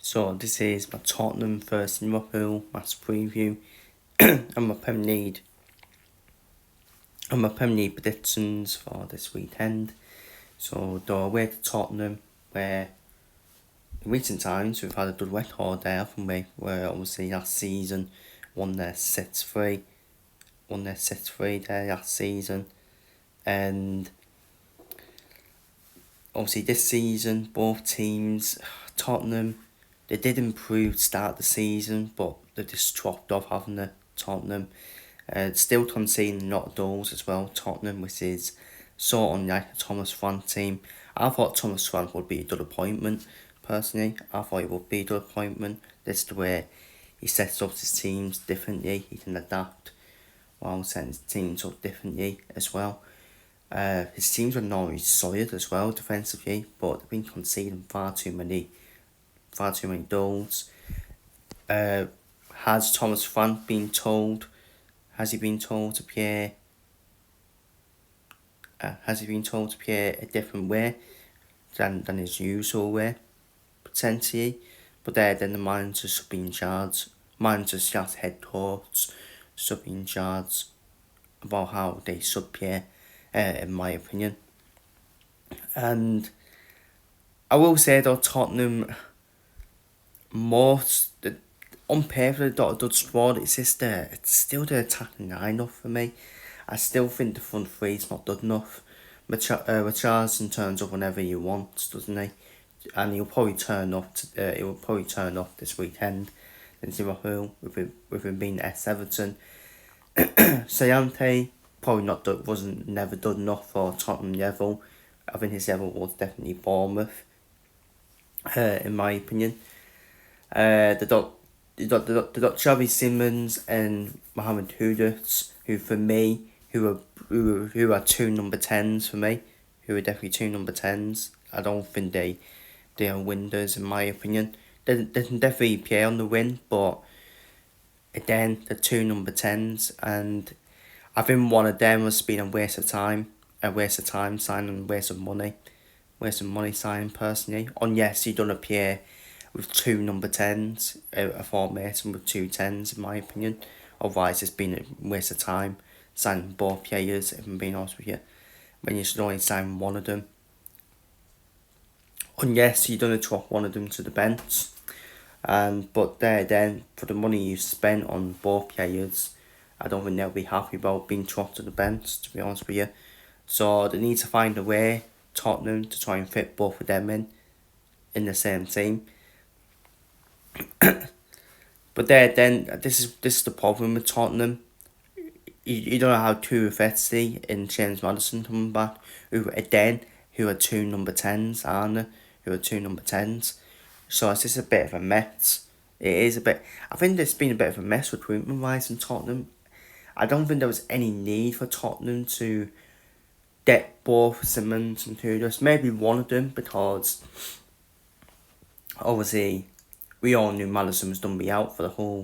So this is my Tottenham versus Liverpool match preview and my Premier League predictions for this weekend. So they're away to Tottenham, where in recent times we've had a good record there, haven't we? Where obviously last season won their 6-3 there last season, and obviously this season both teams, Tottenham, they did improve to start the season, but they just dropped off, haven't they? Tottenham, still conceding a lot of goals as well. Tottenham, which is sort of like a Thomas Frank team. I thought Thomas Frank would be a good appointment. Personally, I thought it would be a good appointment. This is the way he sets up his teams differently. He can adapt while setting his teams up differently as well. His teams are normally solid as well defensively, but they've been conceding far too many goals. Has Thomas Frank been told? Has he been told to play? Has he been told to play a different way than his usual way, potentially? But then the manager should be in charge. Manager slash head coach should be in charge about how they should play, in my opinion. And I will say though, Tottenham, on paper they've got a good squad. It's still the attacking lineup for me. I still think the front three is not good enough. Richarlison turns up whenever he wants, doesn't he? And he'll probably turn up. He will probably turn up this weekend against Liverpool with him being at Everton. Sayante probably never done enough for Tottenham level. I think his level was definitely Bournemouth, in my opinion. They got Xavi Simons and Mohamed Kudus, who for me, who are two number 10s for me, who are definitely two number 10s. I don't think they are winners in my opinion. They can definitely play on the win, but again, they're two number 10s, and I think one of them has been a waste of time signing, waste of money signing personally. Yes, you don't appear with two number 10s, a formation with two 10s in my opinion. Otherwise it's been a waste of time signing both players, if I'm being honest with you, when you should only sign one of them. Yes, you're going to drop one of them to the bench, but then for the money you spent on both players, I don't think they'll be happy about being dropped to the bench, to be honest with you. So they need to find a way, Tottenham, to try and fit both of them in the same team. But then this is the problem with Tottenham. You don't have two Vetsi and James Maddison coming back, who are two number 10s, aren't they? Who are two number 10s. So it's just a bit of a mess. It is a bit. I think there's been a bit of a mess recruitment wise in Tottenham. I don't think there was any need for Tottenham to get both Simons and Kudus. Maybe one of them, because obviously we all knew Maddison was going to be out for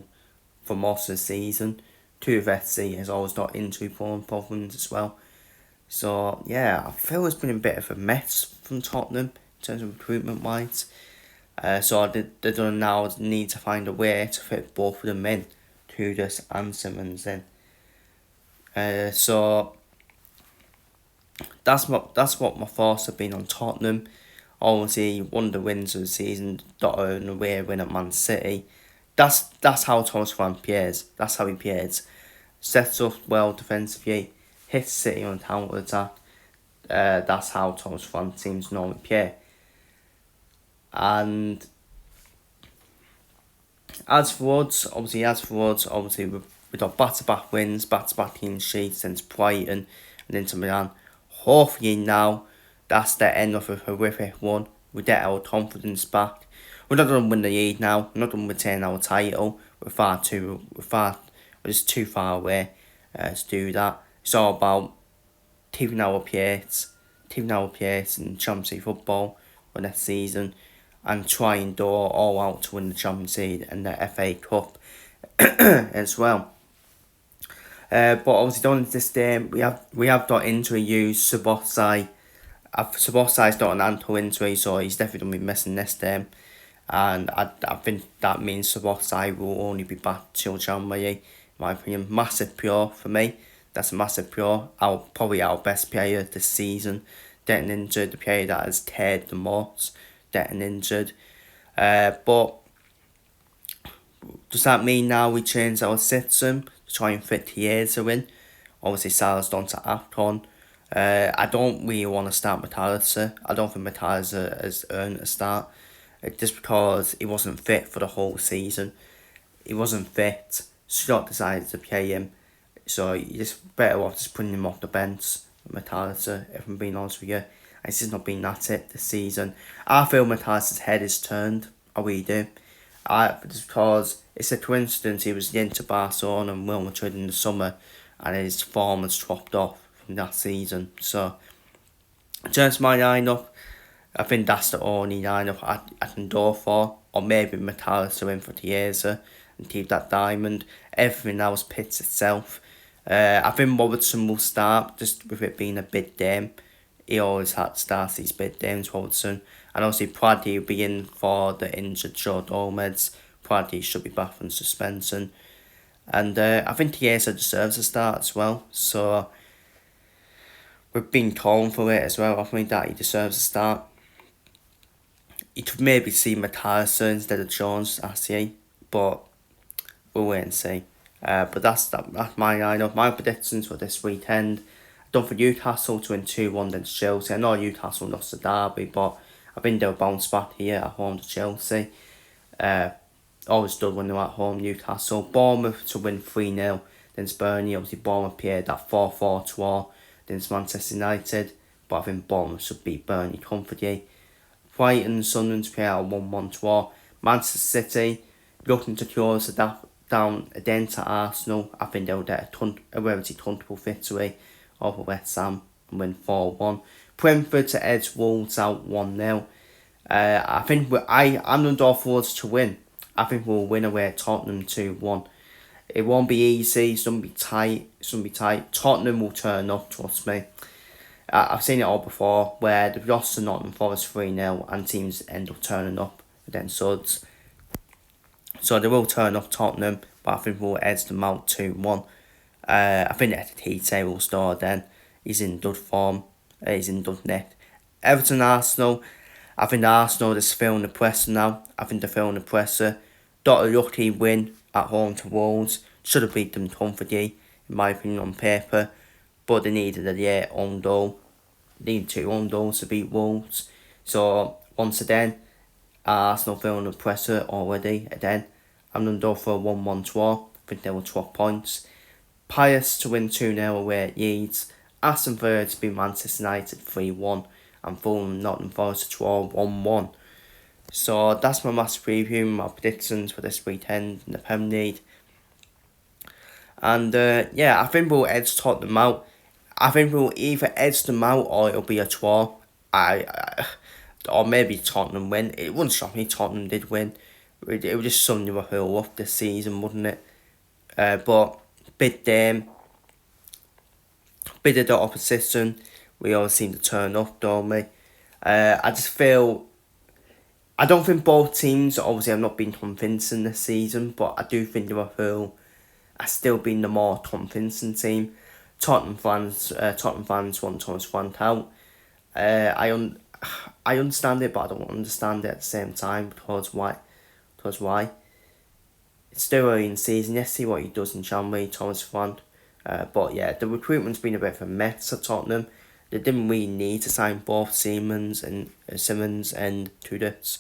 most of the season. Vetsi has always got injury problems as well. So yeah, I feel it's been a bit of a mess from Tottenham in terms of recruitment wise. So they don't now need to find a way to fit both of them in, Kudus and Simons in. So that's what my thoughts have been on Tottenham. Obviously, one of the wins of the season, got an away win at Man City. That's how Thomas Frank plays. That's how he plays. Sets up well defensively, hits City on counter attack. That's how Thomas Frank teams normally play. And as for us, obviously we got back-to-back wins, back-to-back clean sheets against Brighton and Inter Milan. Hopefully now, that's the end of a horrific one. We get our confidence back. We're not going to win the league now. We're not going to retain our title. We're just too far away to do that. It's all about keeping our place in Champions League football for next season, and try and do all out to win the Champions League and the FA Cup as well. But obviously during this game we have got injury use. Sabosai's got an ankle injury, so he's definitely going to be missing this game. and I think that means Szoboszlai will only be back till January, in my opinion. Massive pure for me. That's a massive pure. Probably our best player this season. Getting injured, the player that has teared the most, getting injured. But does that mean now we change our system to try and fit Chiesa in? Obviously, Salah's done to act on. I don't really want to start Matalisa. I don't think Matalisa has earned a start. Just because he wasn't fit for the whole season. He wasn't fit. Scott decided to play him. So you just better off just putting him off the bench, Matalisa, if I'm being honest with you. And it's just not been at it this season. I feel Matalisa's head is turned. I really do. Just because it's a coincidence he was into Barcelona and Real Madrid in the summer, and his form has dropped off from that season. So, just my lineup, I think that's the only lineup I can go for. Or maybe Matalisa in for Chiesa and keep that diamond. Everything else pits itself. I think Robertson will start, just with it being a bid game. He always had to start these bid games, Robertson. And obviously Praddy will be in for the injured Joe Gomez. Praddy should be back from suspension. And I think Chiesa deserves a start as well. So we've been calling for it as well. I think that he deserves a start. You could maybe see Matalisa instead of Jones, I see. But we'll wait and see. But that's my lineup. My predictions for this weekend. I don't for Newcastle to win 2-1 against Chelsea. I know Newcastle lost the derby, but I think they'll bounce back here at home to Chelsea. Always done when they're at home, Newcastle. Bournemouth to win 3-0 against Burnley. Obviously, Bournemouth played that 4-4 draw against Manchester United. But I think Bournemouth should beat Burnley comfortably. Brighton and Sunderland to play out a 1-1 draw. Manchester City looking to close the down again to Arsenal. I think they'll get a relatively comfortable victory over West Ham and win 4-1. Brentford to edge Wolves out 1-0. I think I'm the door for us to win. I think we'll win away at Tottenham 2-1. It won't be easy, it's going to be tight. Tottenham will turn up, trust me. I've seen it all before, where they've lost to Nottingham Forest 3-0 and teams end up turning up against Suds. So they will turn up Tottenham, but I think we'll edge them out 2-1. I think Etete will start then. He's in good form. He's in good net. Everton Arsenal. I think Arsenal is feeling the pressure now. I think they're feeling the pressure. Got a lucky win at home to Wolves. Should have beat them comfortably, in my opinion, on paper. But they needed a own goal. They needed 2 own goals to beat Wolves. So, once again, Arsenal feeling the pressure already. Again, I'm going to go for a 1-1 draw. I think they will drop points. Palace to win 2-0 away at Leeds. Aston Villa to beat Manchester United 3-1. And Fulham Nottingham Forest to draw 1-1. So that's my match preview, my predictions for this weekend in the Premier League. And I think we'll edge Tottenham out. I think we'll either edge them out or it'll be a draw. Or maybe Tottenham win. It wouldn't shock me Tottenham did win. It would just sum Liverpool up this season, wouldn't it? But bid them. Bit of the opposition. We always seem to turn up, don't we? I just feel... I don't think both teams, obviously, have not been convincing this season, but I do think Liverpool has still been the more convincing team. Tottenham fans want Thomas Frank out. I understand it, but I don't understand it at the same time, because why? It's still early in the season. Let's see what he does in January, Thomas Frank. But yeah, the recruitment's been a bit of a mess at Tottenham. They didn't really need to sign both Simmons and Tudors.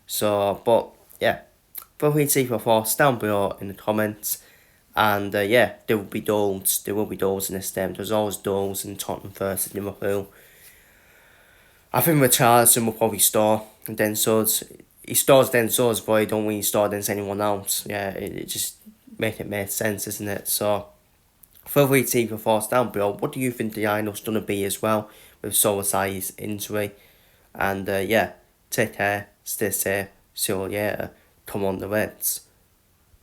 So, but yeah, feel free to see your thoughts down below in the comments. And there will be goals. There will be goals in this game. There's always goals in Tottenham versus Liverpool. I think Richarlison will probably score, and then he stores then but he don't really store against anyone else. Yeah, it just make sense, isn't it? So. Feel free to see your thoughts down below. What do you think the lineups going to be as well with Szoboszlai's injury? And take care, stay safe, see you later. Come on the Reds.